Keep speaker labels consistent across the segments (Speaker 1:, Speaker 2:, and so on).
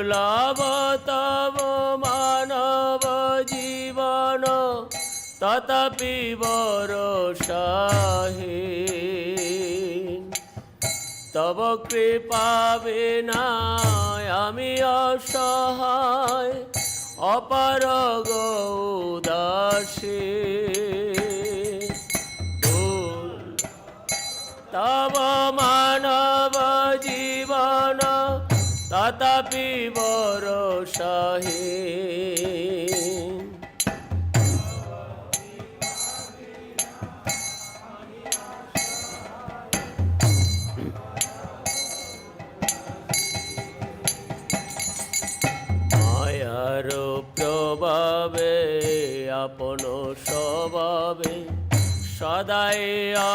Speaker 1: দুর্লভ তব মানব জীবন, তথাপি ভরসাহীন। তব কৃপা বিনা আমি অসহায়, অপারগ উদাসী। তব মানব জীবন, তথাপি ভরসাহীন। মায়ার প্রভাবে আপন স্বভাবে সদাই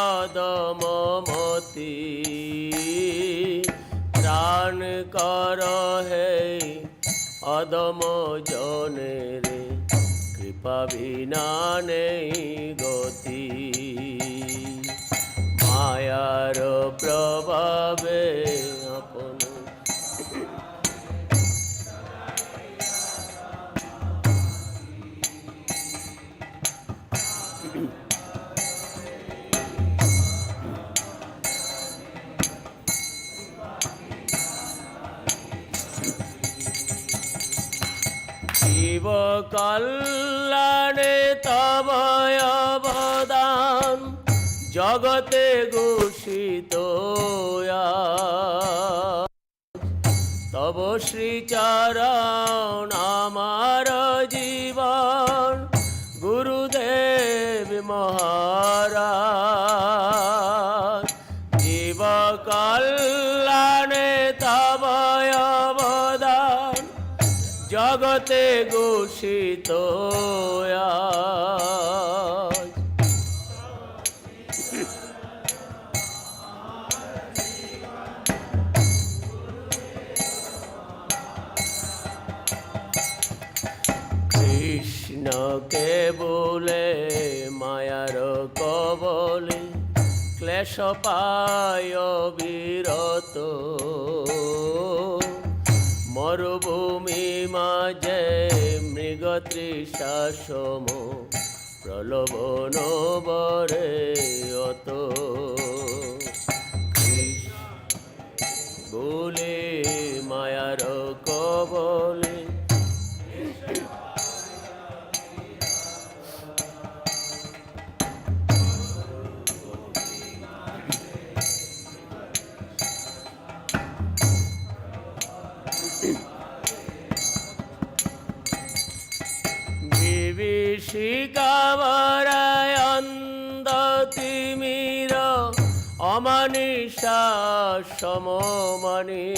Speaker 1: অদম মতি, প্রাণ কর হে অদম জনের, কৃপা বিনা নেই গতি। মায়ার প্রভাবে আপন জীব কল্যাণে তব অবদান, জগতে ঘোষিত তব শ্রীচরণ আমার জীবন, গুরুদেব মহারাজ। জীব কল্যাণে তব অবদান, জগতে ঘোষিত কৃষ্ণকে বলে মায়ার কবলে, ক্লেশ পায় বিরত। মরুভূমি মাঝে মৃগতৃষা সম, প্রলোভন বরে অত। বলে মায়ার কবলে বিভীষিকাবরায় অন্ধ তিমির, অমানিষা সমমণি।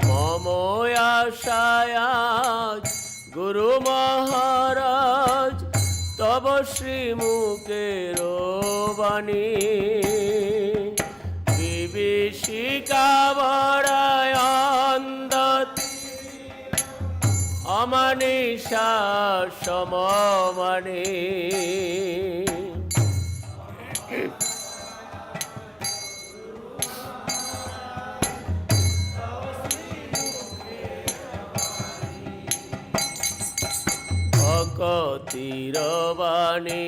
Speaker 1: মম আশায় গুরু মহারাজ, তব শ্রীমুখের বাণী। বিভীষিকাবরায় অন্ধ অমানিষা সমমণি। ভকতির বাণী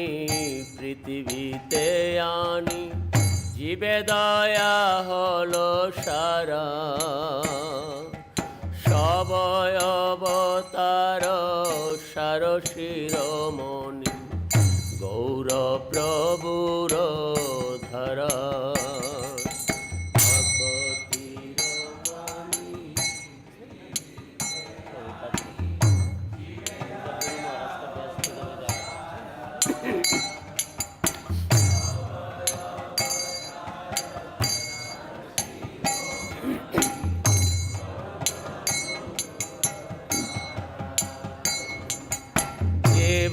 Speaker 1: পৃথিবীতে আনি, জীবে দয়া হলো সারা। সবয় অবতার সার শিরোমণি, গৌর প্রভুর ধারা।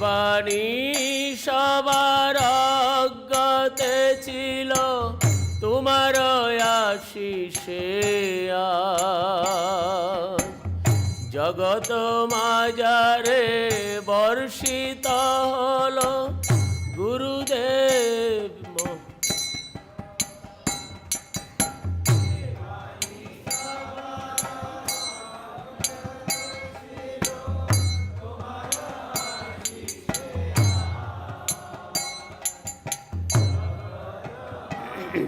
Speaker 1: বাণী সবার অজ্ঞাতে ছিল, তোমার আশিসে জগৎ মাজারে বর্ষিত হলো গুরুদেব। পরম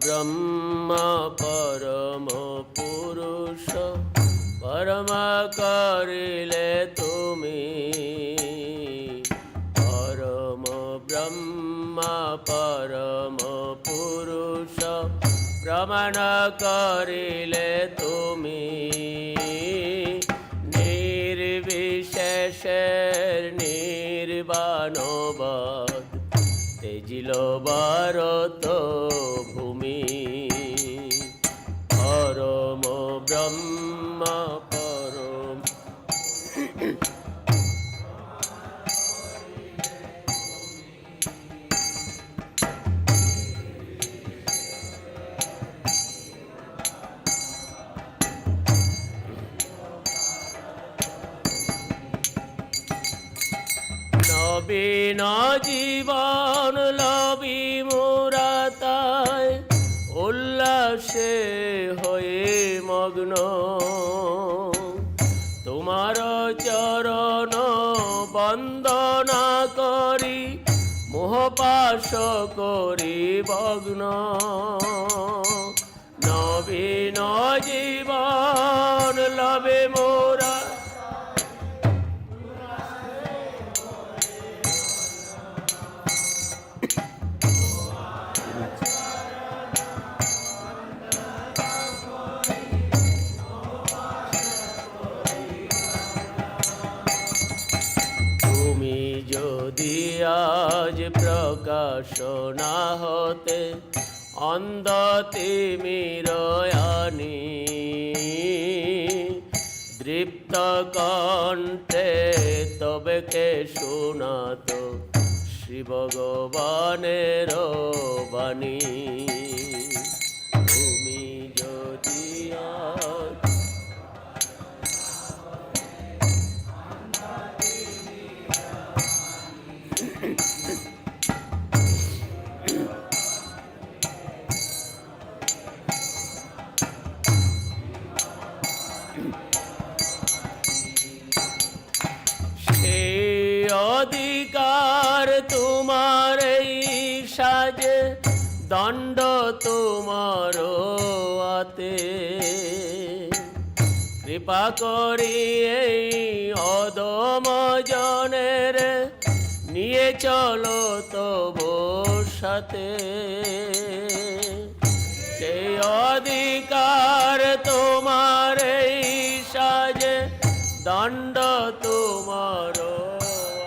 Speaker 1: ব্রহ্ম পরম পুরুষ পরম করিলে তুমি, পরম ব্রহ্ম পরম পুরুষ প্রমাণ করিলে তুমি, নির্বিশেষের নির্বাণবাদ তেজিল ভারত ভূমি, পরম ব্রহ্ম পরম নবীন জীবন লবি মোরা তাই উল্লাসে হয়ে মগ্ন, তোমার চরণ বন্দনা করি মোহপাশ করি ভগ্ন, নবীন জীবন লবে মোরা যদি আজ প্রকাশ না হতে অন্ধ তিমিরয়ানি, দৃপ্ত কণ্ঠে তবে কে শোনাত শ্রী ভগবানের বাণী, তুমি যদি আজ অধিকার তোমার এই সাজে দণ্ড তোমার আতে, কৃপা করি এই অদম জনের নিয়ে চলো তবু সাথে, সেই অধিকার তোমার এই সাজে দণ্ড তোমার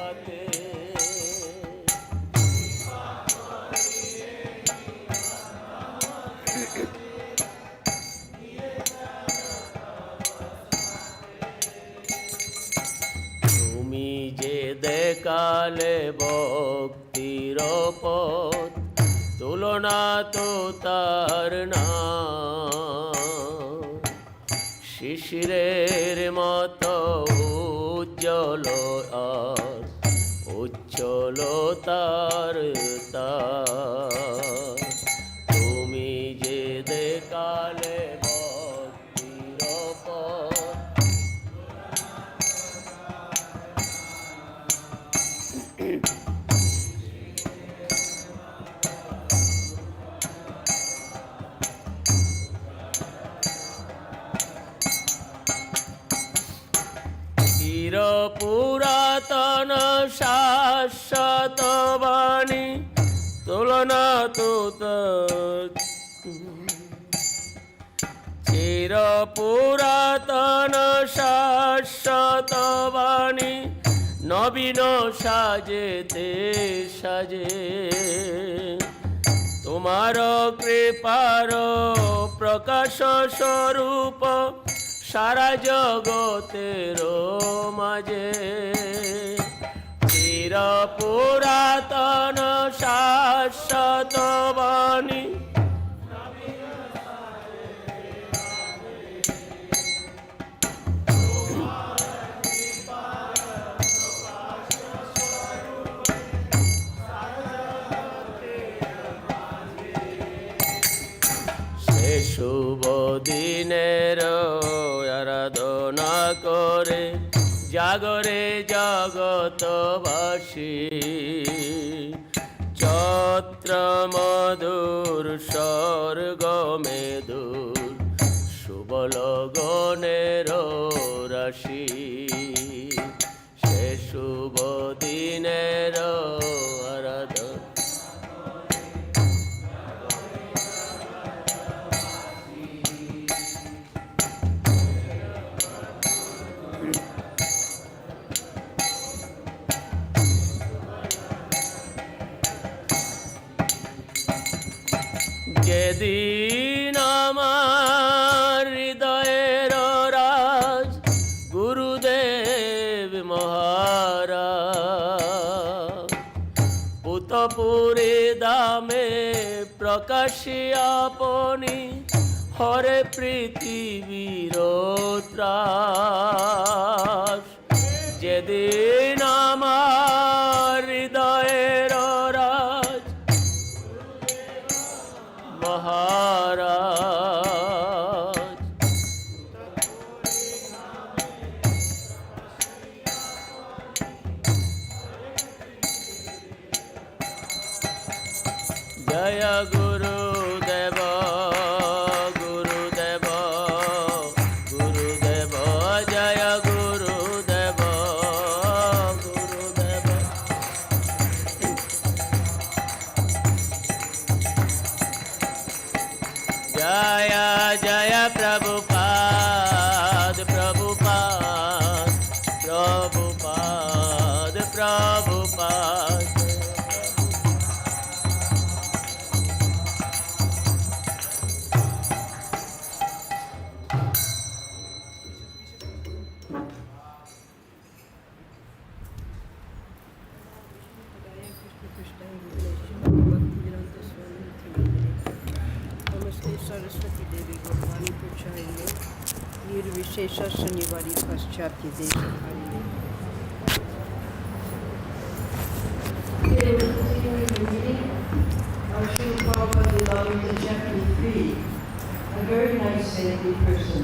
Speaker 1: আতে, তুমি যে দেখালে ভক্তির পথ তুলনা তো তার না, শিশিরের মতো উজ্জ্বল আর উজ্জ্বল তার তার, তুমি যে দেখালে ভক্তির পথ চির পুরাতন শাশ্বত বাণী তুলনা তো চির পুরাতন শাশ্বত বাণী নবীন সাজেতে সাজে, তোমার কৃপার প্রকাশ স্বরূপ সারা জগতের মাঝে, চির পুরাতন শাশ্বত বাণী শুভ দিনের আরাধনা করে জাগরে জগতবাসী ছত্র মধুর স্বর্গ মেদুর সুবল গণের রাশি সে শুভ দিনের আরাধন যেদিন আমার হৃদয়ের রাজ গুরুদেব মহারাজ পুতপুরে দামে প্রকাশিয়া আপনি হরে পৃথিবীর ত্রাস যেদিন আমার হৃদয়ের রাজ মহারাজ জয় গুরুদেব গুরুদেব গুরুদেব জয় গুরুদেব গুরুদেব জয় জয় প্রভুপাদ প্রভুপাদ প্রভুপাদ প্রভুপাদ
Speaker 2: सरस्वती देवी भगवानी प्रचारिणे निर्विशेष शनिवारी पाश्चात्य देश Prabhupada belonged to chapter 3, a very nice saintly person.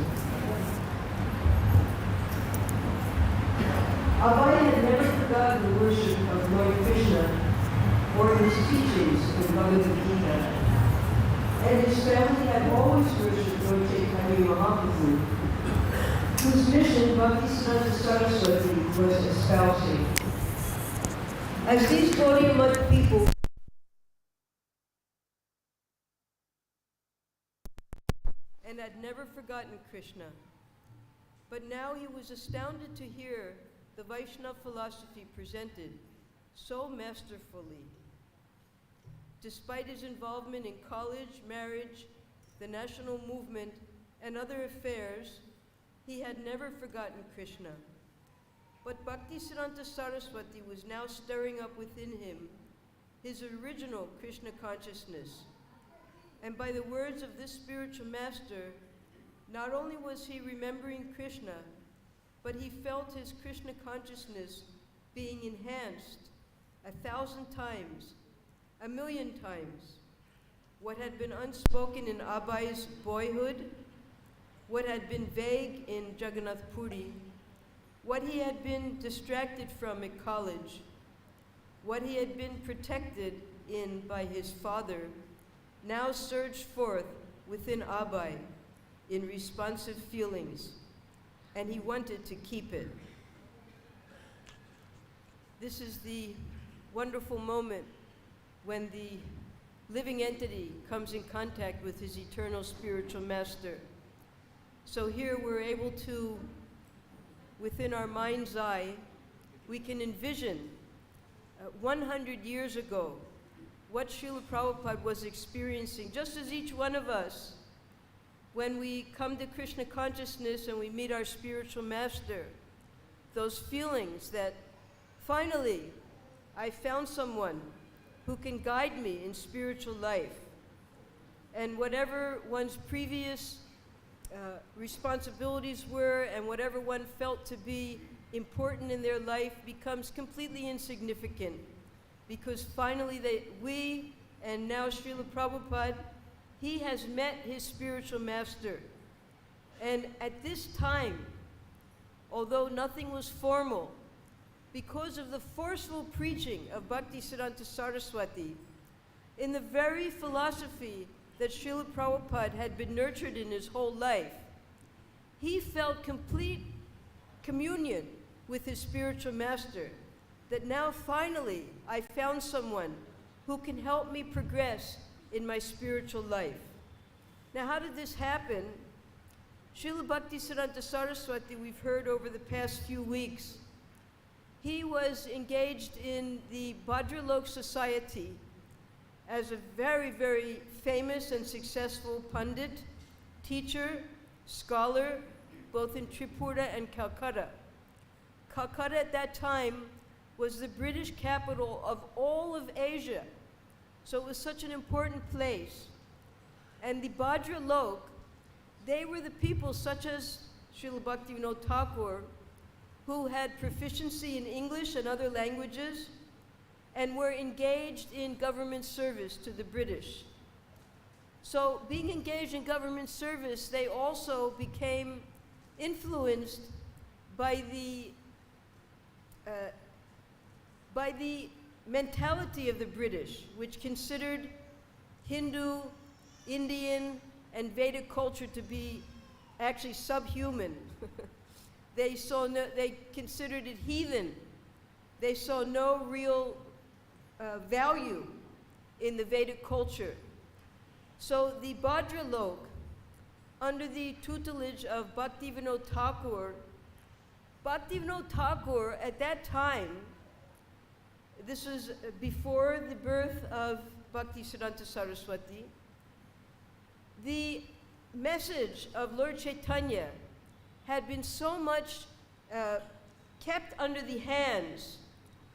Speaker 2: Abhay had never forgotten the worship of Lord Krishna or his teachings in Bhagavad Gita. And his family had always worshipped Lord Chaitanya Mahaprabhu, whose mission Bhaktisiddhanta Saraswati was espousing. As these Gaudiya people and had never forgotten Krishna, but now he was astounded to hear the Vaishnava philosophy presented so masterfully. Despite his involvement in college, marriage, the national movement, and other affairs, he had never forgotten Krishna. But Bhaktisiddhanta Saraswati was now stirring up within him his original Krishna consciousness. And by the words of this spiritual master, not only was he remembering Krishna, but he felt his Krishna consciousness being enhanced 1,000 times, 1,000,000 times. What had been unspoken in Abhay's boyhood, what had been vague in Jagannath Puri, what he had been distracted from at college, what he had been protected in by his father, now surged forth within Abhay in responsive feelings, and he wanted to keep it. This is the wonderful moment when the living entity comes in contact with his eternal spiritual master. So here we're able to, within our mind's eye, we can envision 100 years ago what Srila Prabhupada was experiencing, just as each one of us, when we come to Krishna consciousness and we meet our spiritual master, those feelings that finally I found someone who can guide me in spiritual life. And whatever one's previous responsibilities were and whatever one felt to be important in their life becomes completely insignificant, because finally we, and now Srila Prabhupada, he has met his spiritual master. And at this time, although nothing was formal, because of the forceful preaching of Bhaktisiddhanta Saraswati in the very philosophy that Srila Prabhupada had been nurtured in his whole life, he felt complete communion with his spiritual master, that now finally I found someone who can help me progress in my spiritual life. Now, how did this happen? Srila Bhaktisiddhanta Saraswati, we've heard over the past few weeks, he was engaged in the Bhadralok Society as a very, very famous and successful pundit, teacher, scholar, both in Tripura and Calcutta. Calcutta at that time was the British capital of all of Asia, so it was such an important place. And the Bhadralok, they were the people such as Srila Bhaktivinoda Thakur, who had proficiency in English and other languages, and were engaged in government service to the British. So being engaged in government service, they also became influenced by the mentality of the British, which considered Hindu, Indian, and Vedic culture to be actually subhuman. They considered it heathen. They saw no real value in the Vedic culture. So the Bhadralok, under the tutelage of Bhaktivinoda Thakur, Bhaktivinoda Thakur at that time, this was before the birth of Bhaktisiddhanta Saraswati, the message of Lord Chaitanya had been so much kept under the hands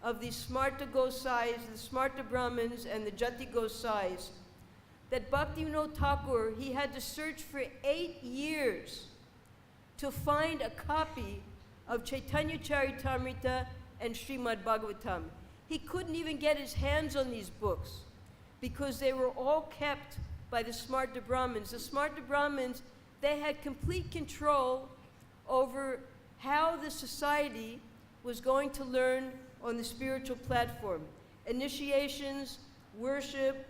Speaker 2: of the Smarta Gosais, the Smarta Brahmins, and the Jati Gosais, that Bhaktivinoda Thakur, he had to search for 8 years to find a copy of Chaitanya Charitamrita and Srimad Bhagavatam. He couldn't even get his hands on these books because they were all kept by the Smarta Brahmins. The Smarta Brahmins, they had complete control over how the society was going to learn on the spiritual platform. Initiations, worship,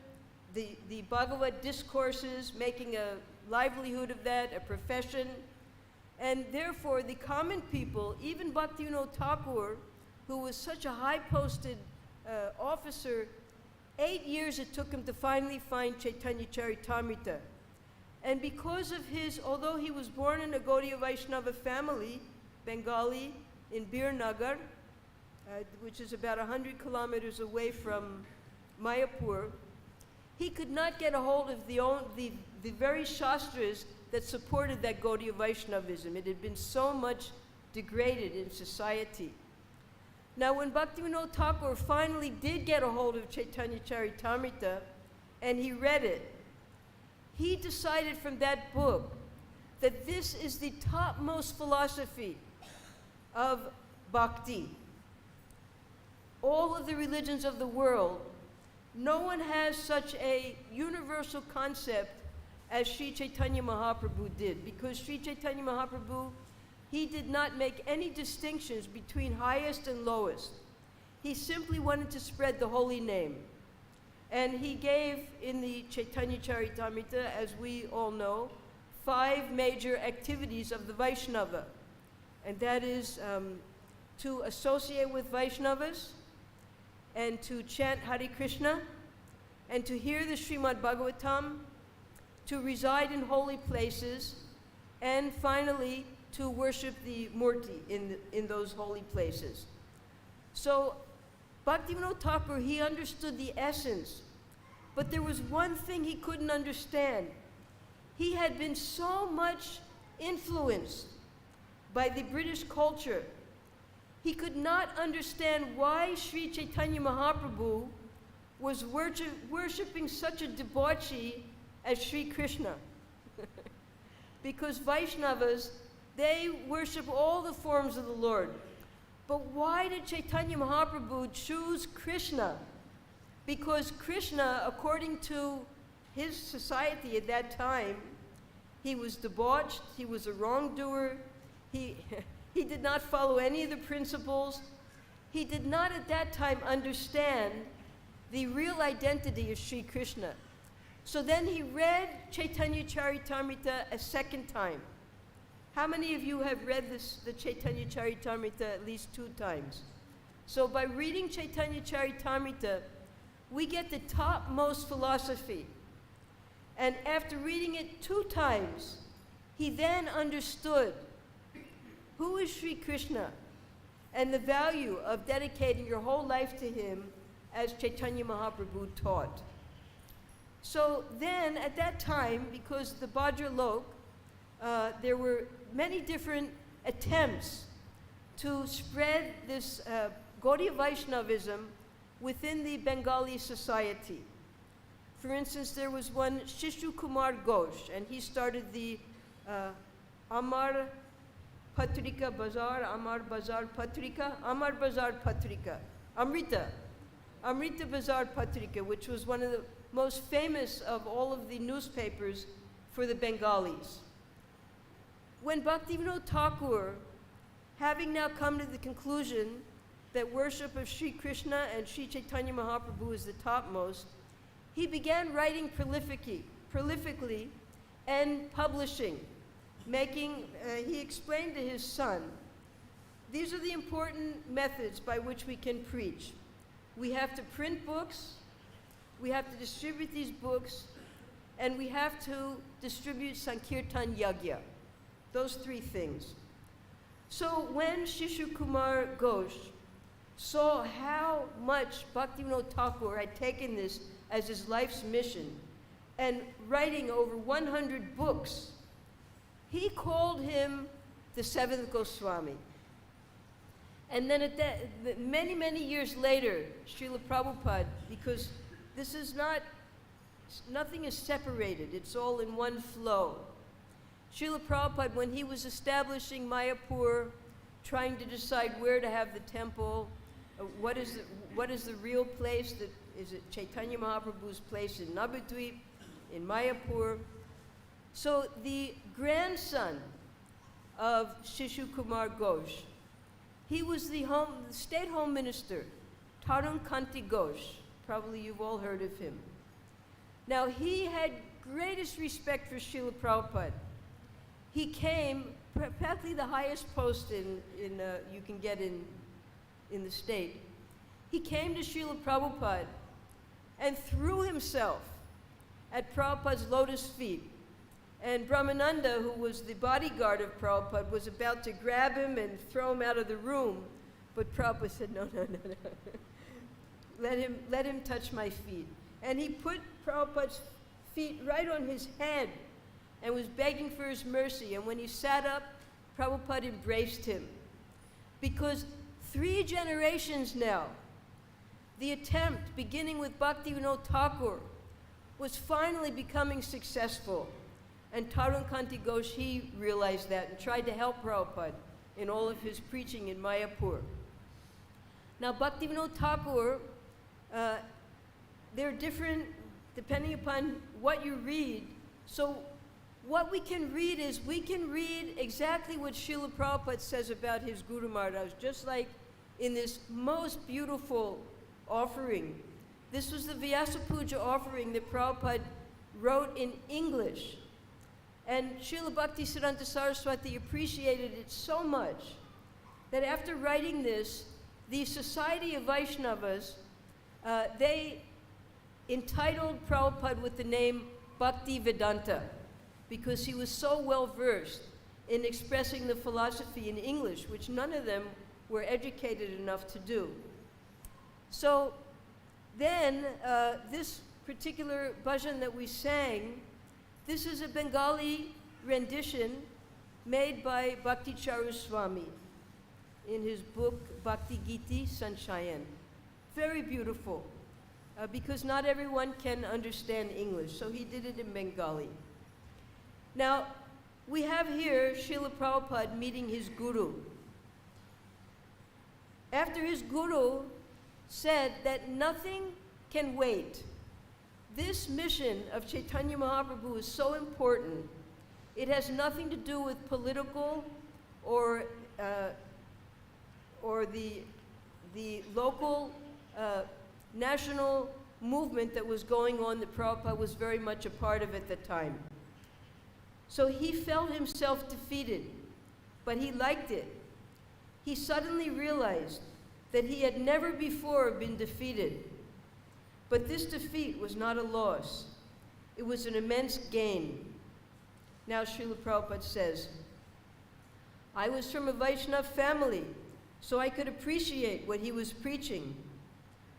Speaker 2: the Bhagavad discourses, making a livelihood of that, a profession. And therefore, the common people, even Bhaktivinoda Thakur, who was such a high-posted officer, 8 years it took him to finally find Chaitanya Charitamrita. And because of his, although he was born in a Gaudiya Vaishnava family, Bengali, in Birnagar, which is about 100 kilometers away from Mayapur, he could not get a hold of the very Shastras that supported that Gaudiya Vaishnavism. It had been so much degraded in society. Now, when Bhaktivinoda Thakur finally did get a hold of Chaitanya Charitamrita, and he read it, he decided from that book that this is the topmost philosophy of bhakti. All of the religions of the world, no one has such a universal concept as Sri Chaitanya Mahaprabhu did, because Sri Chaitanya Mahaprabhu, he did not make any distinctions between highest and lowest. He simply wanted to spread the holy name. And he gave in the Chaitanya Charitamrita, as we all know, 5 major activities of the Vaishnava. And that is to associate with Vaishnavas, and to chant Hare Krishna, and to hear the Srimad Bhagavatam, to reside in holy places, and finally to worship the Murti in those holy places. So Bhaktivinoda Thakur, he understood the essence, but there was one thing he couldn't understand. He had been so much influenced by the British culture. He could not understand why Sri Chaitanya Mahaprabhu was worshipping such a debauchee as Sri Krishna. Because Vaishnavas, they worship all the forms of the Lord. But why did Chaitanya Mahaprabhu choose Krishna? Because Krishna, according to his society at that time, he was debauched, he was a wrongdoer, He did not follow any of the principles. He did not at that time understand the real identity of Sri Krishna. So then he read Chaitanya Charitamrita a second time. How many of you have read the Chaitanya Charitamrita at least 2 times? So by reading Chaitanya Charitamrita, we get the topmost philosophy. And after reading it 2 times, he then understood who is Sri Krishna and the value of dedicating your whole life to him as Chaitanya Mahaprabhu taught. So then, at that time, because the Bhadra Lok, there were many different attempts to spread this Gaudiya Vaishnavism within the Bengali society. For instance, there was one Shishu Kumar Ghosh, and he started the Amar Patrika Bazar, Amar Bazar Patrika, Amrita Bazar Patrika, which was one of the most famous of all of the newspapers for the Bengalis. When Bhaktivinoda Thakur, having now come to the conclusion that worship of Sri Krishna and Sri Chaitanya Mahaprabhu is the topmost, he began writing prolifically and publishing, he explained to his son, these are the important methods by which we can preach. We have to print books, we have to distribute these books, and we have to distribute Sankirtan Yagya. Those 3 things. So when Shishu Kumar Ghosh saw how much Bhaktivinoda Thakur had taken this as his life's mission and writing over 100 books, he called him the 7th Goswami. And then many, many years later, Srila Prabhupada, because this is nothing is separated, it's all in one flow. Srila Prabhupada, when he was establishing Mayapur, trying to decide where to have the temple, what is the real place, is it Chaitanya Mahaprabhu's place in Navadvip, in Mayapur? So the grandson of Shishu Kumar Ghosh, he was the state home minister, Tarun Kanti Ghosh. Probably you've all heard of him. Now he had greatest respect for Srila Prabhupada. He came, practically the highest post you can get in the state. He came to Srila Prabhupada and threw himself at Prabhupada's lotus feet. And Brahmananda, who was the bodyguard of Prabhupada, was about to grab him and throw him out of the room. But Prabhupada said, no. Let him touch my feet. And he put Prabhupada's feet right on his head and was begging for his mercy. And when he sat up, Prabhupada embraced him. Because 3 generations now, the attempt, beginning with Bhaktivinoda Thakur, was finally becoming successful. And Tarun Kanti Ghosh, he realized that and tried to help Prabhupada in all of his preaching in Mayapur. Now, Bhaktivinoda Thakur, they're different depending upon what you read. So what we can read is, we can read exactly what Srila Prabhupada says about his Guru Maharaj, just like in this most beautiful offering. This was the Vyasa Puja offering that Prabhupada wrote in English. And Srila Bhaktisiddhanta Saraswati appreciated it so much that after writing this, the Society of Vaishnavas, they entitled Prabhupada with the name Bhakti Vedanta, because he was so well versed in expressing the philosophy in English, which none of them were educated enough to do. So then, this particular bhajan that we sang, this is a Bengali rendition made by Bhakti Charu Swami in his book Bhakti Giti Sanchayan. Very beautiful, because not everyone can understand English, so he did it in Bengali. Now, we have here Srila Prabhupada meeting his guru. After his guru said that nothing can wait, this mission of Chaitanya Mahaprabhu is so important. It has nothing to do with political or the local national movement that was going on that Prabhupada was very much a part of at the time. So he felt himself defeated, but he liked it. He suddenly realized that he had never before been defeated. But this defeat was not a loss. It was an immense gain. Now Srila Prabhupada says, I was from a Vaishnava family, so I could appreciate what he was preaching.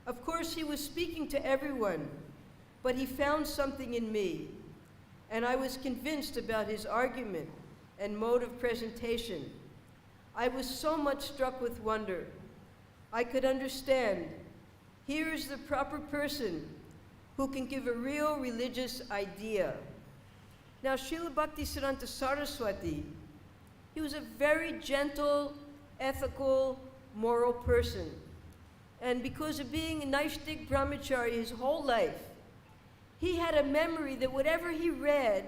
Speaker 2: Of course, he was speaking to everyone, but he found something in me, and I was convinced about his argument and mode of presentation. I was so much struck with wonder. I could understand. Here is the proper person who can give a real religious idea. Now, Srila Bhaktisiddhanta Saraswati, he was a very gentle, ethical, moral person. And because of being a Naishtik brahmachari his whole life, he had a memory that whatever he read,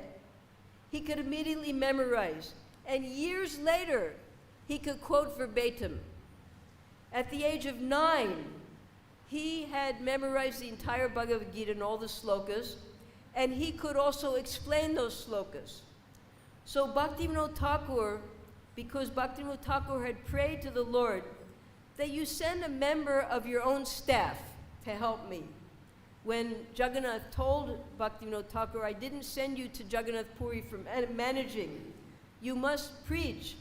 Speaker 2: he could immediately memorize. And years later, he could quote verbatim. At the age of 9, he had memorized the entire Bhagavad Gita and all the slokas, and he could also explain those slokas. So Bhaktivinoda Thakur, because Bhaktivinoda Thakur had prayed to the Lord that you send a member of your own staff to help me. When Jagannath told Bhaktivinoda Thakur, I didn't send you to Jagannath Puri for managing, you must preach.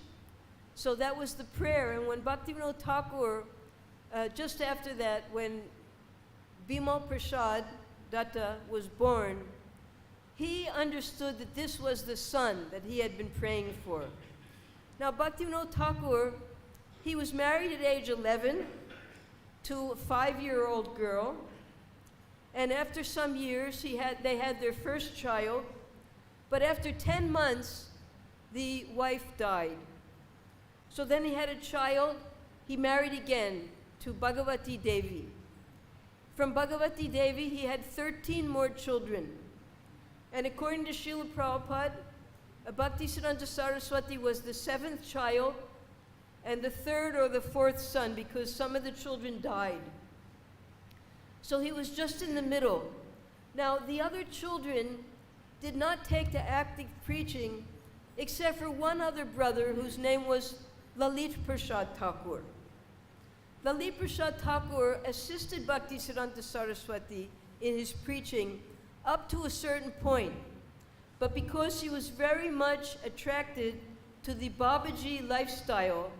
Speaker 2: So that was the prayer, and when Bhaktivinoda Thakur, just after that, when Bimal Prasad Datta was born, he understood that this was the son that he had been praying for. Now, Bhaktivinoda Thakur, he was married at age 11 to a 5-year-old girl, and after some years, they had their first child, but after 10 months, the wife died. So then he had a child, he married again to Bhagavati Devi. From Bhagavati Devi, he had 13 more children. And according to Srila Prabhupada, Bhaktisiddhanta Saraswati was the 7th child and the 3rd or the 4th son, because some of the children died. So he was just in the middle. Now, the other children did not take to active preaching except for one other brother whose name was Lalit Prasad Thakur. Lalit Prasad Thakur assisted Bhaktisiddhanta Saraswati in his preaching up to a certain point. But because he was very much attracted to the Babaji lifestyle,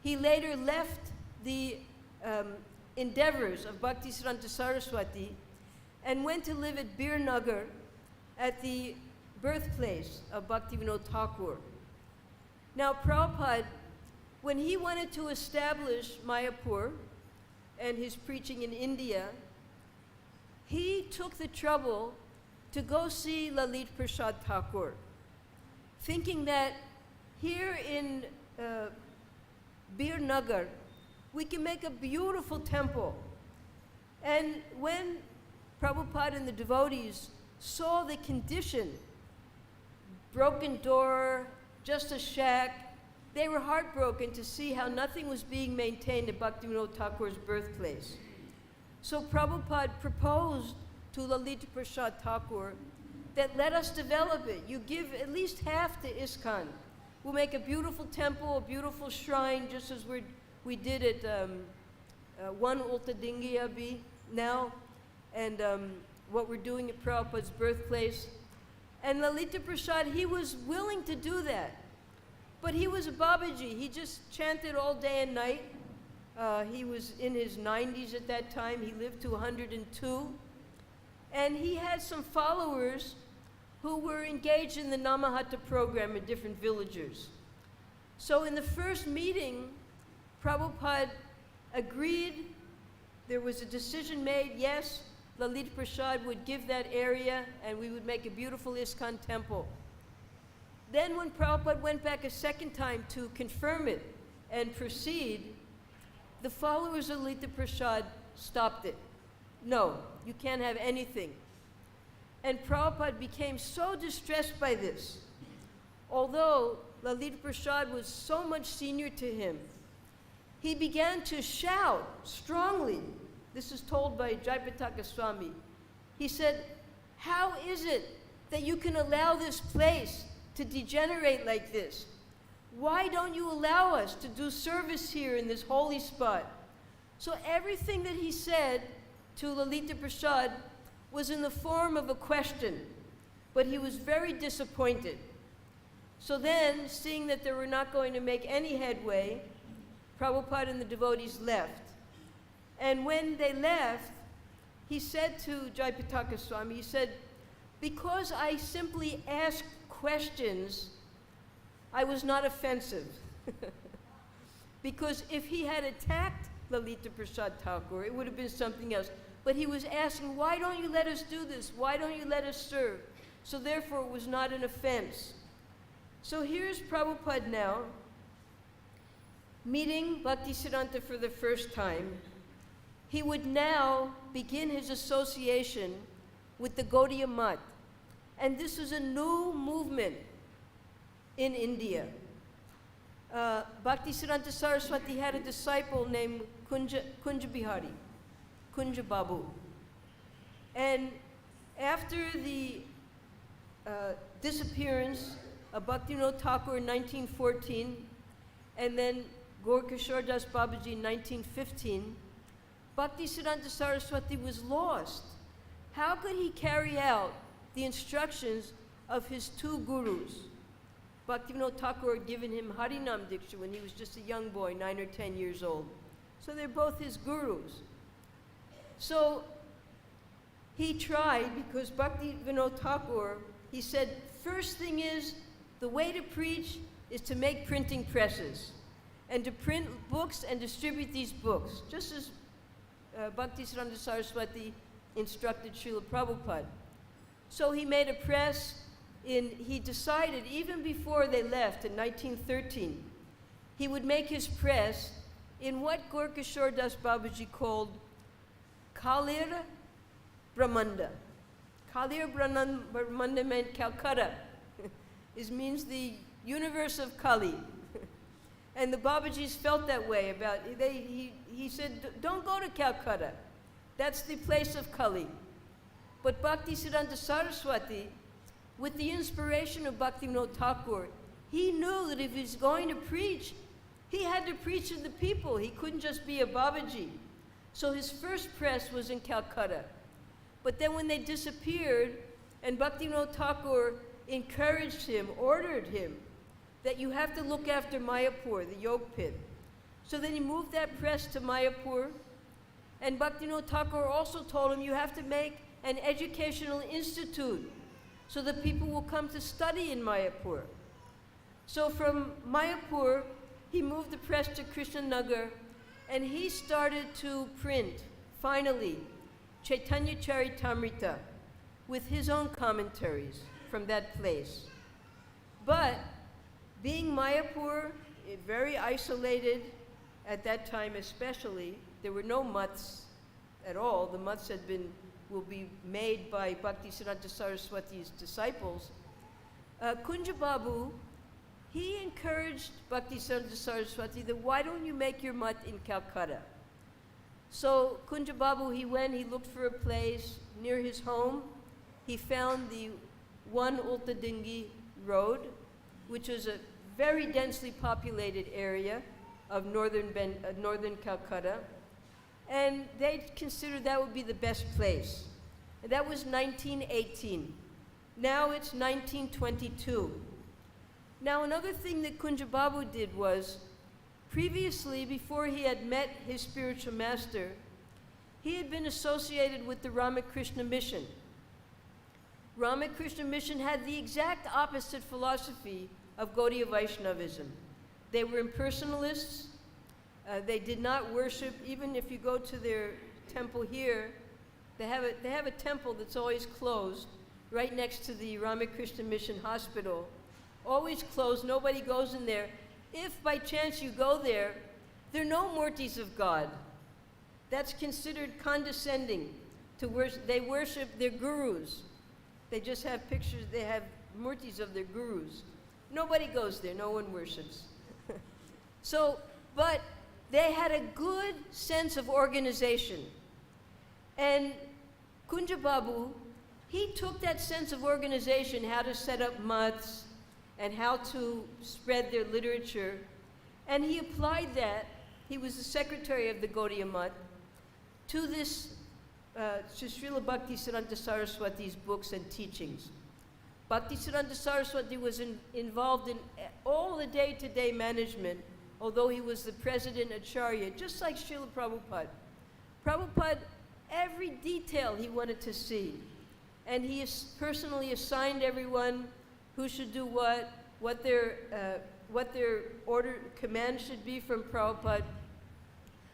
Speaker 2: he later left the endeavors of Bhaktisiddhanta Saraswati and went to live at Birnagar, at the birthplace of Bhaktivinoda Thakur. Now, Prabhupada, when he wanted to establish Mayapur and his preaching in India, he took the trouble to go see Lalit Prasad Thakur, thinking that here in Birnagar, we can make a beautiful temple. And when Prabhupada and the devotees saw the condition, broken door, just a shack, they were heartbroken to see how nothing was being maintained at Bhaktivinoda Thakur's birthplace. So Prabhupada proposed to Lalita Prasad Thakur that let us develop it. You give at least half to ISKCON. We'll make a beautiful temple, a beautiful shrine, just as we did at one Ulta Dingiyabi now, and what we're doing at Prabhupada's birthplace. And Lalita Prasad, he was willing to do that. But he was a Babaji. He just chanted all day and night. He was in his 90s at that time. He lived to 102. And he had some followers who were engaged in the Namahata program in different villages. So in the first meeting, Prabhupada agreed. There was a decision made, yes, Lalit Prasad would give that area and we would make a beautiful ISKCON temple. Then when Prabhupada went back a second time to confirm it and proceed, the followers of Lalita Prasad stopped it. No, you can't have anything. And Prabhupada became so distressed by this. Although Lalita Prasad was so much senior to him, he began to shout strongly. This is told by Jayapataka Swami. He said, "How is it that you can allow this place to degenerate like this? Why don't you allow us to do service here in this holy spot?" So everything that he said to Lalita Prasad was in the form of a question, but he was very disappointed. So then, seeing that they were not going to make any headway, Prabhupada and the devotees left. And when they left, he said to Jayapataka Swami, he said, "Because I simply asked questions, I was not offensive." Because if he had attacked Lalita Prasad Thakur, it would have been something else. But he was asking, "Why don't you let us do this? Why don't you let us serve?" So therefore, it was not an offense. So here's Prabhupada now, meeting Bhaktisiddhanta for the first time. He would now begin his association with the Gaudiya Math. And this was a new movement in India. Bhaktisiddhanta Saraswati had a disciple named Kunja Bihari, Kunja Babu. And after the disappearance of Bhaktivinoda Thakur in 1914, and then Gaur-Kishore Das Babaji in 1915, Bhaktisiddhanta Saraswati was lost. How could he carry out the instructions of his two gurus? Bhaktivinoda Thakur had given him Harinam Diksha when he was just a young boy, 9 or 10 years old. So they're both his gurus. So he tried, because Bhaktivinoda Thakur, he said, first thing is, the way to preach is to make printing presses and to print books and distribute these books, just as Bhaktisiddhanta Saraswati instructed Srila Prabhupada. So he made a press. He decided, even before they left in 1913, he would make his press in what Gaur-Kishore Das Babaji called Kalir Brahmanda. Kalir Brahmanda meant Calcutta. It means the universe of Kali. And the Babajis felt that way about it. He said, "Don't go to Calcutta. That's the place of Kali." But Bhaktisiddhanta Saraswati, with the inspiration of Bhaktivinoda Thakur, he knew that if he's going to preach, he had to preach to the people. He couldn't just be a Babaji. So his first press was in Calcutta. But then when they disappeared, and Bhaktivinoda Thakur encouraged him, ordered him, that you have to look after Mayapur, the Yog Pit. So then he moved that press to Mayapur, and Bhaktivinoda Thakur also told him, you have to make an educational institute so that people will come to study in Mayapur. So from Mayapur, he moved the press to Krishnanagar, and he started to print, finally, Chaitanya Charitamrita with his own commentaries from that place. But being Mayapur, very isolated at that time especially, there were no mutts at all. The mutts will be made by Bhaktisiddhanta Saraswati's disciples. Kunja Babu, he encouraged Bhaktisiddhanta Saraswati that why don't you make your mutt in Calcutta? So Kunja Babu, he went, he looked for a place near his home. He found the One Ulta Dingi Road, which was a very densely populated area of northern Calcutta. And they considered that would be the best place. And that was 1918. Now it's 1922. Now another thing that Kunja Babu did was, previously, before he had met his spiritual master, he had been associated with the Ramakrishna Mission. Ramakrishna Mission had the exact opposite philosophy of Gaudiya Vaishnavism. They were impersonalists. They did not worship, even if you go to their temple here, they have a temple that's always closed right next to the Ramakrishna Mission Hospital. Always closed, nobody goes in there. If by chance you go there, there are no murtis of God. That's considered condescending to worship. They worship their gurus. They just have pictures, they have murtis of their gurus. Nobody goes there, no one worships. So, but they had a good sense of organization. And Kunja Babu, he took that sense of organization, how to set up mutts and how to spread their literature, and he applied that. He was the secretary of the Gaudiya Mutt to this, to Srila Bhaktisiddhanta Saraswati's books and teachings. Bhaktisiddhanta Saraswati was involved in all the day-to-day management, although he was the president Acharya, just like Srila Prabhupada. Prabhupada, every detail he wanted to see. And he personally assigned everyone who should do what their command should be from Prabhupada.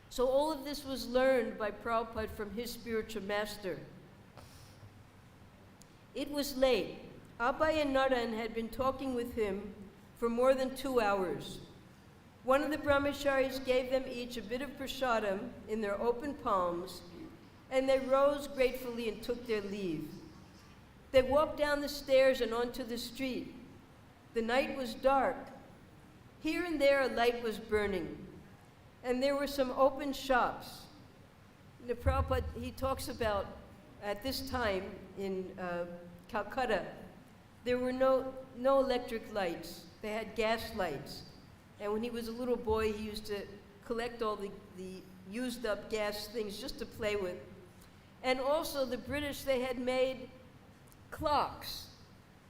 Speaker 2: So all of this was learned by Prabhupada from his spiritual master. It was late. Abhay and Naran had been talking with him for more than 2 hours. One of the brahmacharis gave them each a bit of prasadam in their open palms, and they rose gratefully and took their leave. They walked down the stairs and onto the street. The night was dark. Here and there a light was burning, and there were some open shops. The Prabhupada, he talks about, at this time in Calcutta, there were no electric lights. They had gas lights. And when he was a little boy, he used to collect all the used up gas things just to play with. And also the British, they had made clocks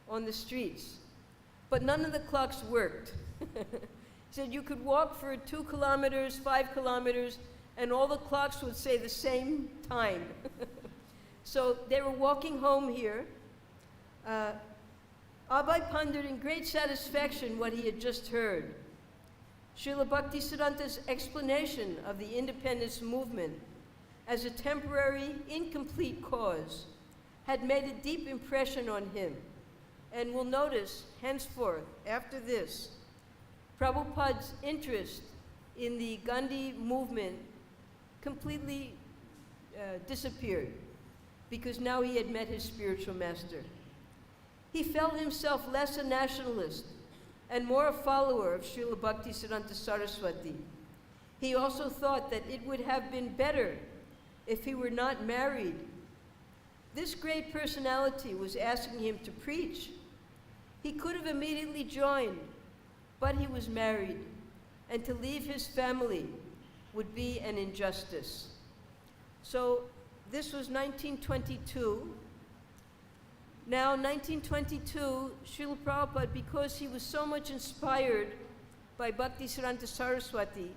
Speaker 2: on the streets, but none of the clocks worked. He said you could walk for 2 kilometers, 5 kilometers, and all the clocks would say the same time. So they were walking home here. Abhay pondered in great satisfaction what he had just heard. Srila Bhaktisiddhanta's explanation of the independence movement as a temporary, incomplete cause had made a deep impression on him. And we'll notice, henceforth, after this, Prabhupada's interest in the Gandhi movement completely disappeared, because now he had met his spiritual master. He felt himself less a nationalist and more a follower of Srila Bhaktisiddhanta Saraswati. He also thought that it would have been better if he were not married. This great personality was asking him to preach. He could have immediately joined, but he was married, and to leave his family would be an injustice. So this was 1922. Now, 1922, Srila Prabhupada, because he was so much inspired by Bhaktisiddhanta Saraswati,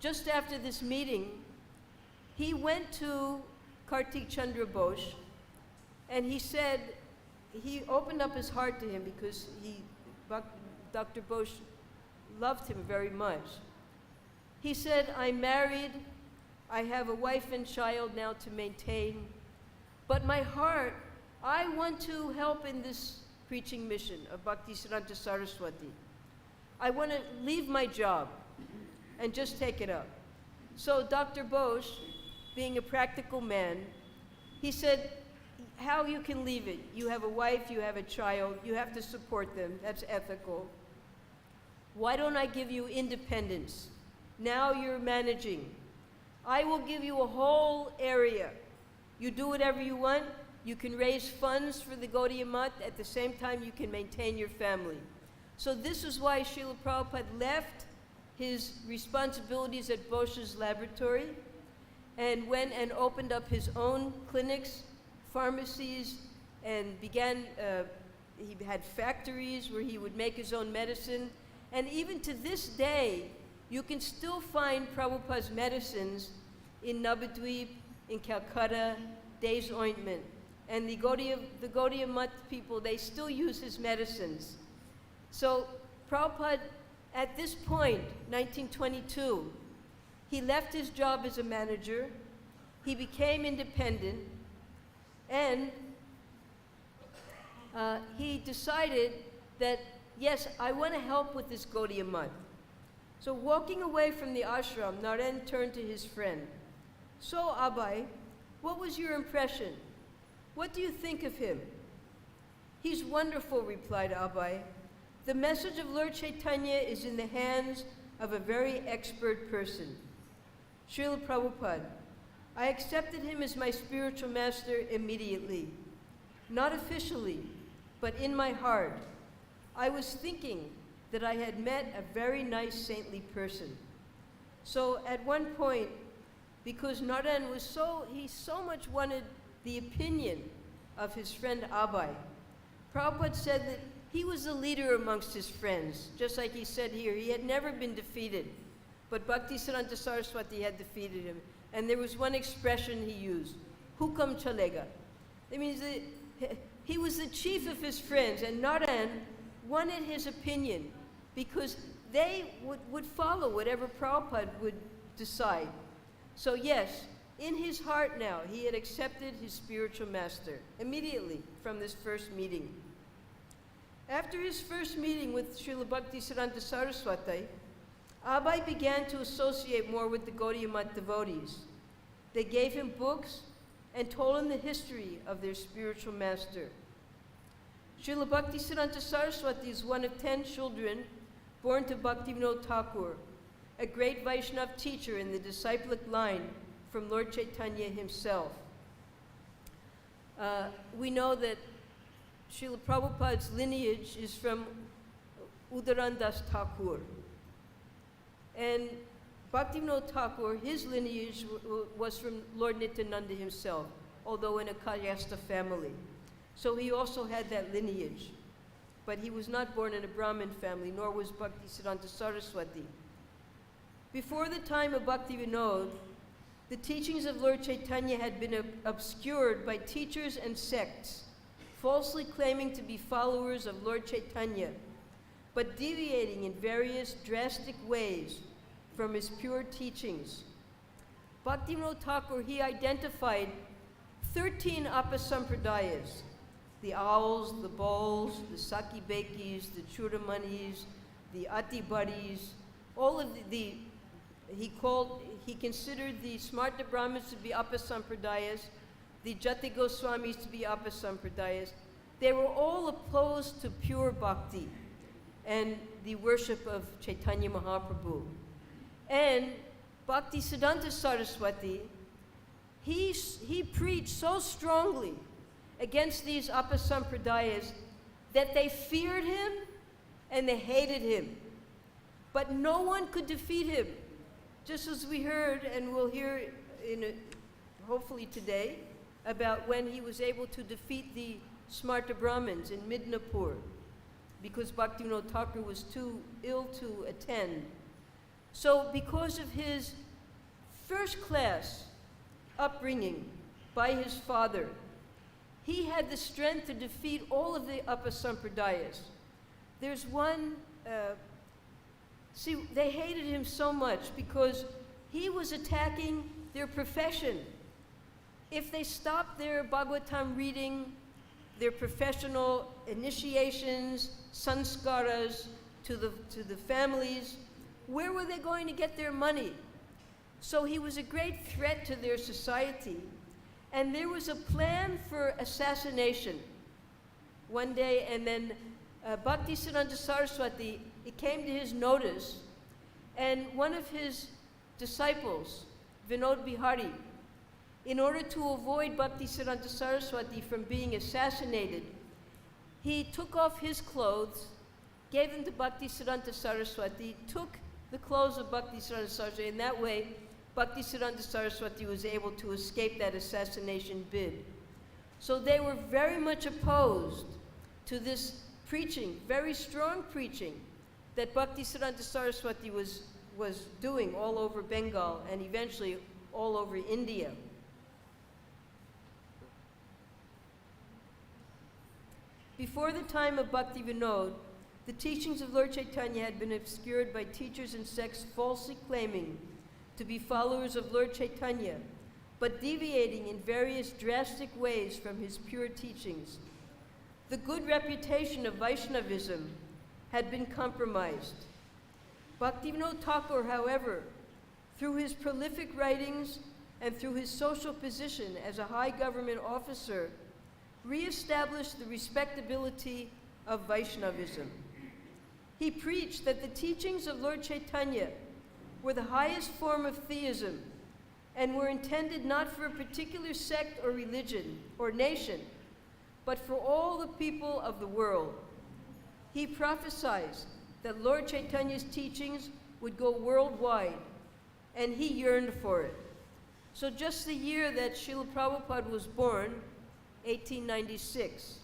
Speaker 2: just after this meeting, he went to Kartik Chandra Bose, and he said, he opened up his heart to him because Dr. Bose loved him very much. He said, I'm married, I have a wife and child now to maintain, but my heart, I want to help in this preaching mission of Bhaktisiddhanta Saraswati. I want to leave my job and just take it up. So Dr. Bose, being a practical man, he said, how you can leave it? You have a wife, you have a child, you have to support them, that's ethical. Why don't I give you independence? Now you're managing. I will give you a whole area. You do whatever you want. You can raise funds for the Gaudiya Mutt. At the same time, you can maintain your family. So this is why Srila Prabhupada left his responsibilities at Bose's laboratory and went and opened up his own clinics, pharmacies, and began, he had factories where he would make his own medicine. And even to this day, you can still find Prabhupada's medicines in Navadvip, in Calcutta, Day's Ointment. And the Gaudiya Mutt people, they still use his medicines. So Prabhupada, at this point, 1922, he left his job as a manager, he became independent, and he decided that, yes, I want to help with this Gaudiya Mutt. So walking away from the ashram, Naren turned to his friend. So Abhay, what was your impression? What do you think of him? He's wonderful, replied Abhay. The message of Lord Chaitanya is in the hands of a very expert person, Srila Prabhupada. I accepted him as my spiritual master immediately. Not officially, but in my heart. I was thinking that I had met a very nice saintly person. So at one point, because Naran was he so much wanted the opinion of his friend Abai, Prabhupada said that he was the leader amongst his friends, just like he said here. He had never been defeated, but Bhaktisiddhanta Saraswati had defeated him. And there was one expression he used, hukam chalega. That means that he was the chief of his friends, and Naran wanted his opinion because they would follow whatever Prabhupada would decide. So yes, in his heart now, he had accepted his spiritual master immediately from this first meeting. After his first meeting with Srila Bhaktisiddhanta Saraswati, Abai began to associate more with the Gaudiya Math devotees. They gave him books and told him the history of their spiritual master. Srila Bhaktisiddhanta Saraswati is one of 10 children born to Bhaktivinoda Thakur, a great Vaishnava teacher in the disciplic line from Lord Chaitanya himself. We know that Srila Prabhupada's lineage is from Udarandas Thakur. And Bhaktivinoda Thakur, his lineage was from Lord Nityananda himself, although in a Kayasta family. So he also had that lineage. But he was not born in a Brahmin family, nor was Bhaktisiddhanta Saraswati. Before the time of Bhaktivinoda, the teachings of Lord Chaitanya had been obscured by teachers and sects, falsely claiming to be followers of Lord Chaitanya, but deviating in various drastic ways from his pure teachings. Bhaktivinoda Thakur, he identified 13 apasampradayas, the owls, the bowls, the Saki Bekis, the Chudamanis, the Ati Buddies, all of he considered the Smarta Brahmins to be apasampradayas, the Jati Goswamis to be apasampradayas. They were all opposed to pure bhakti and the worship of Chaitanya Mahaprabhu. And Bhaktisiddhanta Saraswati, he preached so strongly against these apasampradayas that they feared him and they hated him. But no one could defeat him. Just as we heard, and we'll hear hopefully today, about when he was able to defeat the Smarta Brahmins in Midnapur, because Bhaktivinoda Thakur was too ill to attend. So because of his first-class upbringing by his father, he had the strength to defeat all of the apasampradayas. There's one, they hated him so much because he was attacking their profession. If they stopped their Bhagavatam reading, their professional initiations, sanskaras to the families, where were they going to get their money? So he was a great threat to their society. And there was a plan for assassination one day, and then Bhaktisiddhanta Saraswati, it came to his notice, and one of his disciples, Vinod Bihari, in order to avoid Bhaktisiddhanta Saraswati from being assassinated, he took off his clothes, gave them to Bhaktisiddhanta Saraswati, took the clothes of Bhaktisiddhanta Saraswati, and that way Bhaktisiddhanta Saraswati was able to escape that assassination bid. So they were very much opposed to this preaching, very strong preaching, that Bhaktisiddhanta Saraswati was doing all over Bengal and eventually all over India. Before the time of Bhaktivinoda, the teachings of Lord Chaitanya had been obscured by teachers and sects falsely claiming to be followers of Lord Chaitanya, but deviating in various drastic ways from his pure teachings. The good reputation of Vaishnavism had been compromised. Bhaktivinoda Thakur, however, through his prolific writings and through his social position as a high government officer, re-established the respectability of Vaishnavism. He preached that the teachings of Lord Chaitanya were the highest form of theism and were intended not for a particular sect or religion or nation, but for all the people of the world. He prophesied that Lord Chaitanya's teachings would go worldwide, and he yearned for it. So just the year that Srila Prabhupada was born, 1896,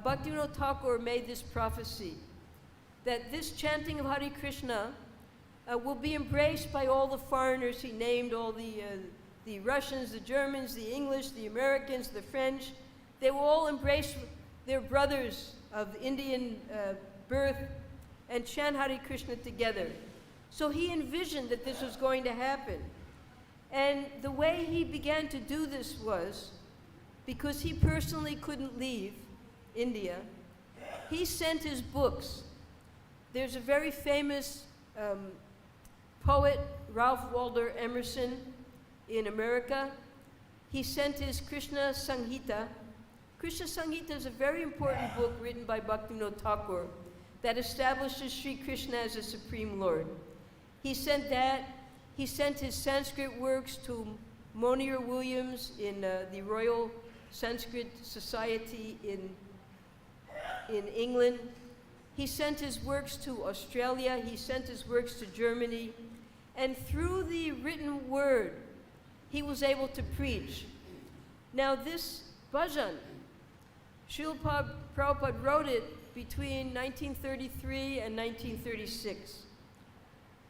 Speaker 2: Bhaktivinoda Thakur made this prophecy that this chanting of Hare Krishna will be embraced by all the foreigners. He named all the Russians, the Germans, the English, the Americans, the French. They will all embrace their brothers of Indian birth and chant Hare Krishna together. So he envisioned that this was going to happen. And the way he began to do this was, because he personally couldn't leave India, he sent his books. There's a very famous poet, Ralph Waldo Emerson, in America. He sent his Krishna Samhita. Krishna Samhita is a very important book written by Bhaktivinoda Thakur that establishes Sri Krishna as a Supreme Lord. He sent that. He sent his Sanskrit works to Monier Williams in the Royal Sanskrit Society in England. He sent his works to Australia. He sent his works to Germany. And through the written word, he was able to preach. Now this bhajan, Srila Prabhupada wrote it between 1933 and 1936.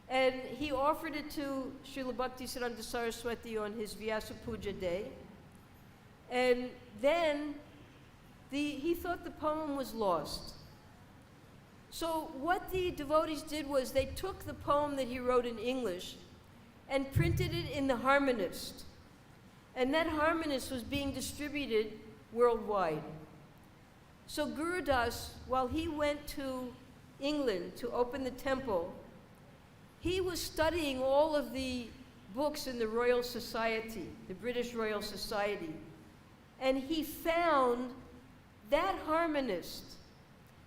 Speaker 2: And he offered it to Srila Bhaktisiddhanta Saraswati on his Vyasa Puja day. And then he thought the poem was lost. So what the devotees did was they took the poem that he wrote in English and printed it in the Harmonist. And that Harmonist was being distributed worldwide. So Guru Das, while he went to England to open the temple, he was studying all of the books in the Royal Society, the British Royal Society. And he found that Harmonist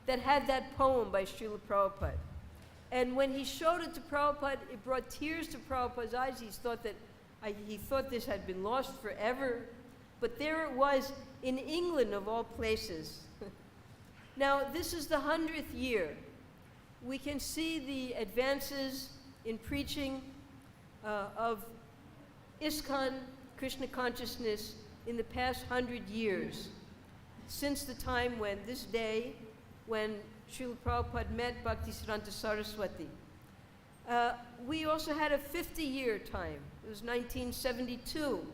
Speaker 2: that had that poem by Srila Prabhupada. And when he showed it to Prabhupada, it brought tears to Prabhupada's eyes. He thought this had been lost forever. But there it was in England, of all places. Now, this is the 100th year. We can see the advances in preaching of ISKCON, Krishna consciousness, in the past 100 years, since the time when, this day, when Srila Prabhupada met Bhaktisiddhanta Saraswati. We also had a 50-year time. It was 1972.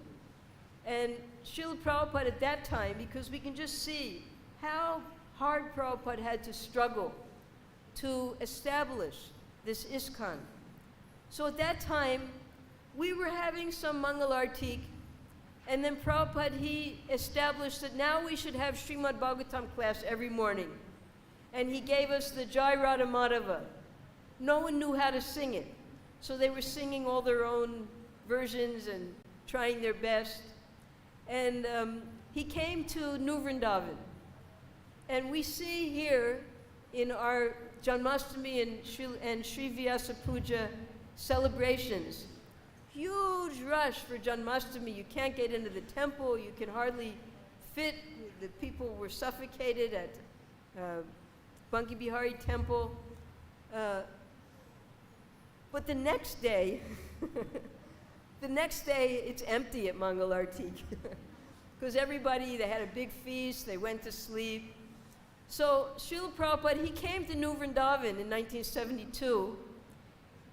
Speaker 2: And Srila Prabhupada at that time, because we can just see how hard Prabhupada had to struggle to establish this ISKCON. So at that time, we were having some Mangal Artik, and then Prabhupada, he established that now we should have Srimad Bhagavatam class every morning. And he gave us the Jai Radha Madhava. No one knew how to sing it. So they were singing all their own versions and trying their best. And he came to New Vrindavan. And we see here in our Janmashtami and Sri Vyasa Puja celebrations, huge rush for Janmashtami. You can't get into the temple. You can hardly fit. The people were suffocated at Banki Bihari temple. But the next day, it's empty at Mangal Artik. Because everybody, they had a big feast, they went to sleep. So Srila Prabhupada, he came to New Vrindavan in 1972.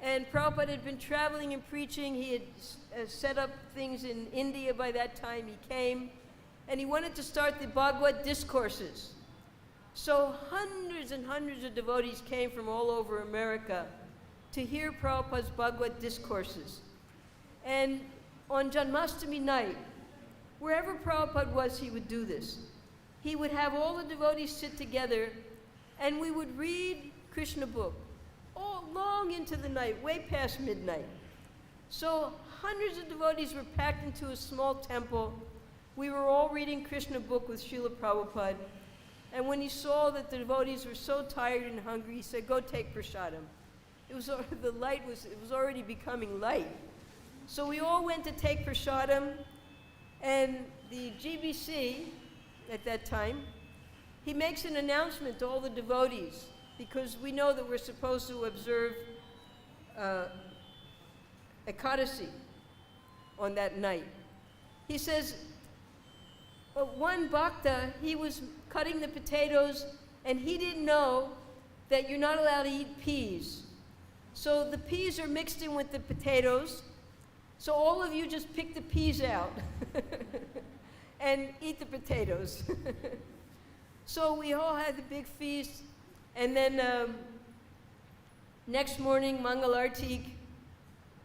Speaker 2: And Prabhupada had been traveling and preaching. He had set up things in India by that time. He came. And he wanted to start the Bhagavad discourses. So hundreds and hundreds of devotees came from all over America to hear Prabhupada's Bhagavad discourses. And on Janmashtami night, wherever Prabhupada was, he would do this. He would have all the devotees sit together, and we would read Krishna book, all long into the night, way past midnight. So hundreds of devotees were packed into a small temple. We were all reading Krishna book with Srila Prabhupada. And when he saw that the devotees were so tired and hungry, he said, go take prasadam. It was already becoming light. So we all went to take prasadam, and the GBC at that time, he makes an announcement to all the devotees, because we know that we're supposed to observe Ekadasi on that night. He says, one bhakta, he was cutting the potatoes, and he didn't know that you're not allowed to eat peas. So the peas are mixed in with the potatoes, so all of you just pick the peas out and eat the potatoes. So we all had the big feast, and then next morning, Mangalartik,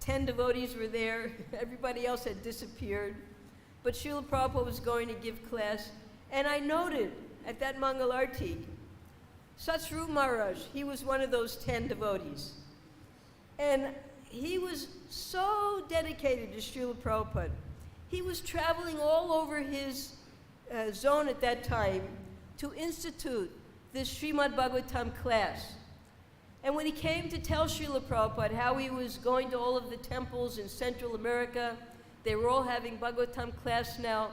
Speaker 2: 10 devotees were there. Everybody else had disappeared. But Srila Prabhupada was going to give class, and I noted at that Mangalartik, Satsvarup Maharaj, he was one of those 10 devotees. And he was so dedicated to Srila Prabhupada. He was traveling all over his zone at that time to institute this Srimad Bhagavatam class. And when he came to tell Srila Prabhupada how he was going to all of the temples in Central America, they were all having Bhagavatam class now,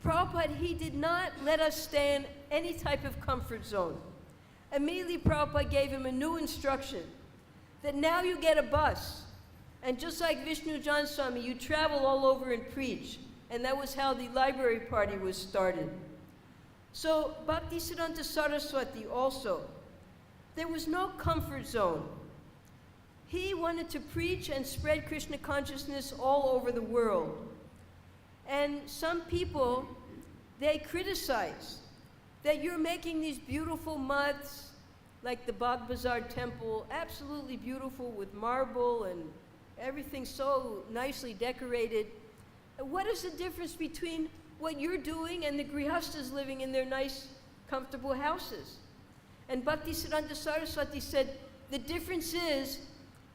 Speaker 2: Prabhupada, he did not let us stay in any type of comfort zone. Immediately Prabhupada gave him a new instruction, that now you get a bus, and just like Vishnu Jan Swami, you travel all over and preach. And that was how the library party was started. So Bhaktisiddhanta Saraswati also, there was no comfort zone. He wanted to preach and spread Krishna consciousness all over the world. And some people, they criticize that you're making these beautiful mats, like the Bagh Bazar temple, absolutely beautiful with marble and everything so nicely decorated. What is the difference between what you're doing and the grihastas living in their nice, comfortable houses? And Bhaktisiddhanta Saraswati said, the difference is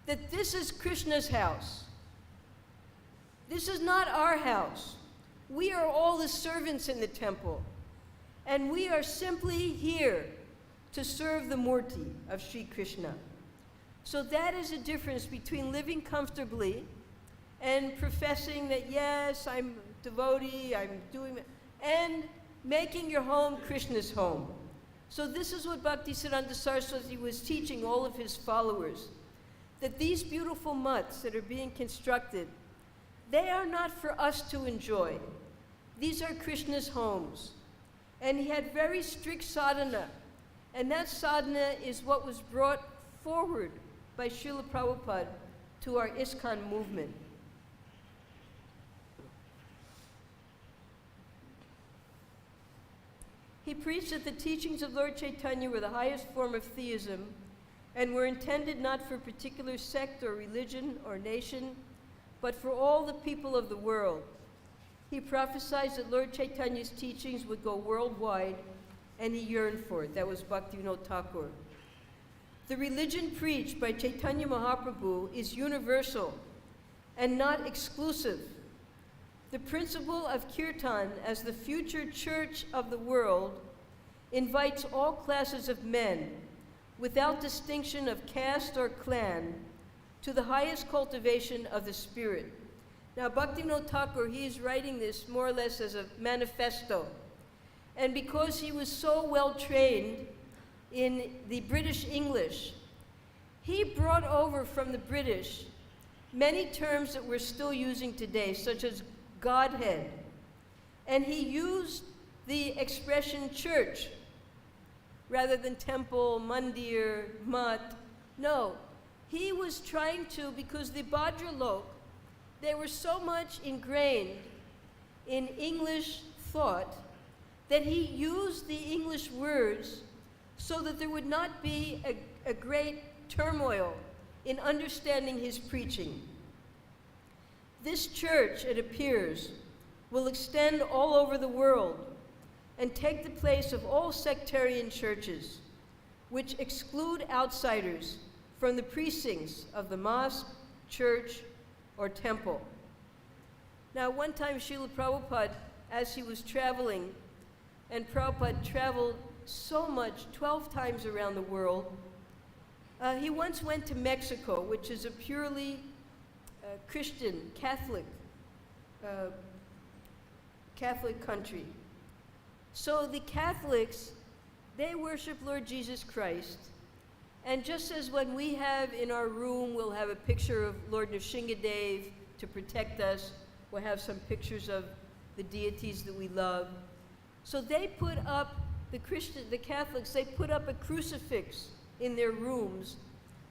Speaker 2: that this is Krishna's house. This is not our house. We are all the servants in the temple. And we are simply here to serve the Murti of Sri Krishna. So that is a difference between living comfortably and professing that, yes, I'm devotee, I'm doing, and making your home Krishna's home. So this is what Bhaktisiddhanta Saraswati was teaching all of his followers, that these beautiful mutts that are being constructed, they are not for us to enjoy. These are Krishna's homes. And he had very strict sadhana, and that sadhana is what was brought forward by Srila Prabhupada to our ISKCON movement. He preached that the teachings of Lord Chaitanya were the highest form of theism and were intended not for a particular sect or religion or nation, but for all the people of the world. He prophesied that Lord Chaitanya's teachings would go worldwide, and he yearned for it. That was Bhaktivinoda Thakur. The religion preached by Chaitanya Mahaprabhu is universal and not exclusive. The principle of Kirtan as the future church of the world invites all classes of men, without distinction of caste or clan, to the highest cultivation of the spirit. Now, Bhaktivinoda Thakur, he is writing this more or less as a manifesto. And because he was so well trained in the British English, he brought over from the British many terms that we're still using today, such as Godhead. And he used the expression church rather than temple, mandir, mat. No, he was trying to, because the Bhadralok, they were so much ingrained in English thought that he used the English words so that there would not be a great turmoil in understanding his preaching. This church, it appears, will extend all over the world and take the place of all sectarian churches, which exclude outsiders from the precincts of the mosque, church, or temple. Now, one time Srila Prabhupada, as he was traveling, and Prabhupada traveled so much, 12 times around the world. He once went to Mexico, which is a purely Christian, Catholic country. So the Catholics, they worship Lord Jesus Christ. And just as when we have in our room, we'll have a picture of Lord Nrsingadev to protect us, we'll have some pictures of the deities that we love. So they put up, the Catholics, they put up a crucifix in their rooms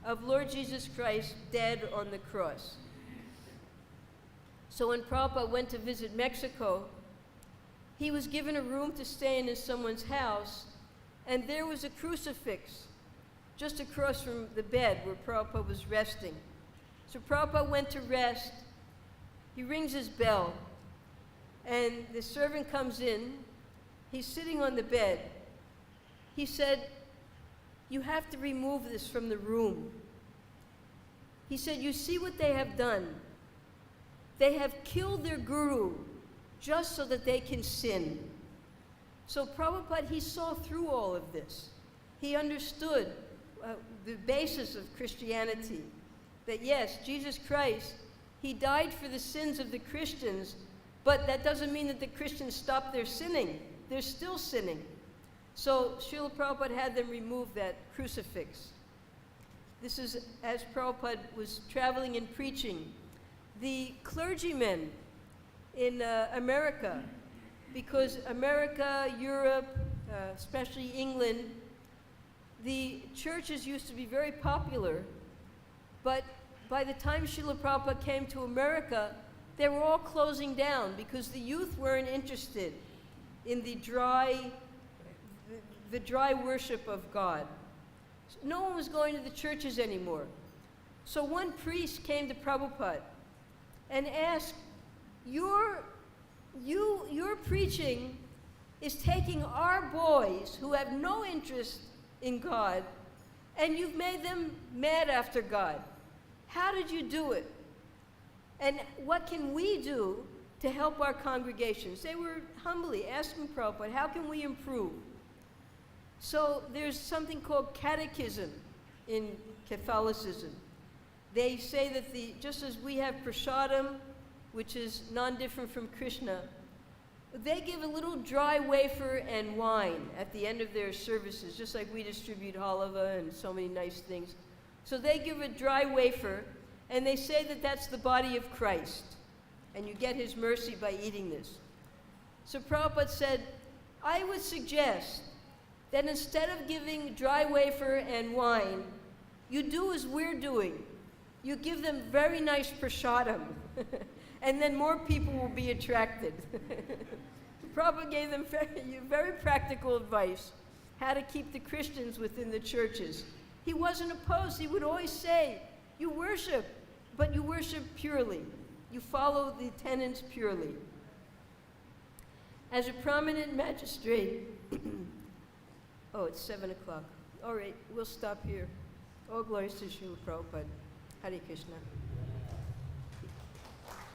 Speaker 2: of Lord Jesus Christ dead on the cross. So when Prabhupada went to visit Mexico, he was given a room to stay in someone's house, and there was a crucifix just across from the bed where Prabhupada was resting. So Prabhupada went to rest. He rings his bell, and the servant comes in. He's sitting on the bed. He said, "You have to remove this from the room." He said, "You see what they have done? They have killed their guru just so that they can sin." So Prabhupada, he saw through all of this. He understood the basis of Christianity, that yes, Jesus Christ, he died for the sins of the Christians, but that doesn't mean that the Christians stopped their sinning. They're still sinning. So Srila Prabhupada had them remove that crucifix. This is as Prabhupada was traveling and preaching. The clergymen in America, because America, Europe, especially England, the churches used to be very popular, but by the time Srila Prabhupada came to America, they were all closing down because the youth weren't interested in the dry worship of God. So no one was going to the churches anymore. So one priest came to Prabhupada and asked, your preaching is taking our boys who have no interest in God, and you've made them mad after God. How did you do it? And what can we do to help our congregations? They were humbly asking Prabhupada, how can we improve? So there's something called catechism in Catholicism. They say that just as we have prasadam, which is non-different from Krishna, they give a little dry wafer and wine at the end of their services, just like we distribute halava and so many nice things. So they give a dry wafer, and they say that that's the body of Christ, and you get his mercy by eating this. So Prabhupada said, I would suggest that instead of giving dry wafer and wine, you do as we're doing. You give them very nice prasadam, and then more people will be attracted. Prabhupada gave them very practical advice, how to keep the Christians within the churches. He wasn't opposed. He would always say, you worship, but you worship purely. You follow the tenets purely. As a prominent magistrate, oh, it's 7 o'clock. All right, we'll stop here. All glories to Srila Prabhupada. Hare Krishna.